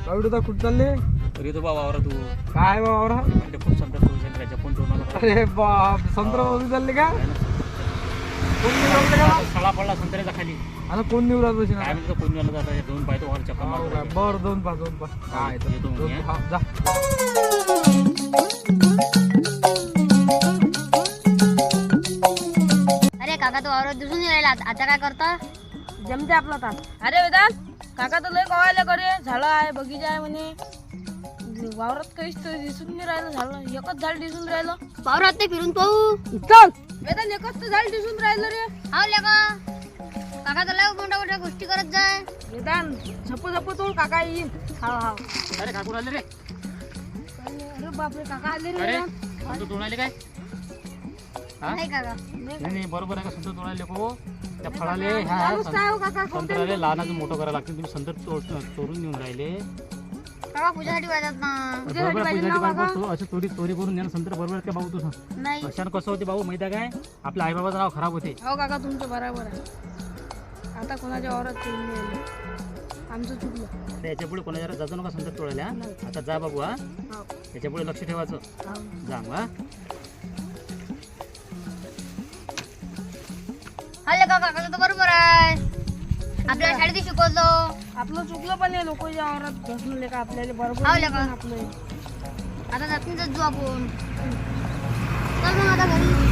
बावडूदा कुठं चालले? तरी तो बाबा आवरा तू काय बाबा म्हणजे खूप संदर्भ संत्र्याच्या फोन ठेवून अरे बाप संत्रा मोदी चालले का? कोण निवडलं का? सळा पडला संत्र्याचा खाली आता कोण निवडत बसेल काय म्हणतो कोण निवडलं जातं दोन पाय तो वर चक्कर मारतो बर दोन पाच काय तर येतो मी, हा, जा. अरे काका तो औरत दिसून नाही राहिला आता काय करता? जमते आपला तास. अरे वेदांत काका तर लय कवायला करे झाड आहे बगीचा आहे म्हणे वावरात काहीच तर दिसून नाही राहिलं झाड एकच झाड दिसून राहिलं. वावरात ते फिरून पाहू. चल वेदांत एकच तर झाड दिसून राहिलं रे. हाव लेका काका तर लय मोठ्या मोठ्या गोष्टी करत जाय. वेदांत झप्पू तोड काका येईल. हाव हाव. अरे काकून आले रे अरे बापरे काका आले रे अरे वेदांत. संत तोडायले काय हा नाही काका. नाही बरोबर आहे का संत तोडायले को त्या फळाले ह्या माणूस काय हो काका संत्र्याले लहानाचं मोठं करायला लागते तुम्ही संत चोरून नेऊन राहिले काका पूजासाठी पाहिजेत ना. बरोबर पूजाची बाबा असं चोरी करून नेणं संत्र बरोबर काय भाऊ तुझं नाही अशानं कसं होते भाऊ माहिती आहे काय आपल्या आईबाबाचं नाव खराब होते हो काका तुमचं बरोबर आहे. आता कोणाच्या वावरात चोरून नाही आलं. आमचं चुकलं. याच्या पुढे कोणाच्या जातो नका संत तोडायला आता जा बाबू हा हो. याच्या पुढे लक्ष ठेवायचं हो. जा मग हा हा लेका काका तर बरोबर आहे. आपल्या शाळेत शिकवतो. आपलं चुकलं पण नाही लोकांच्या वावरात घसले का आपल्याला बरोबर हो नाही लेका. पण आपलं आता जात जाऊ आपण. चल मग आता घरी.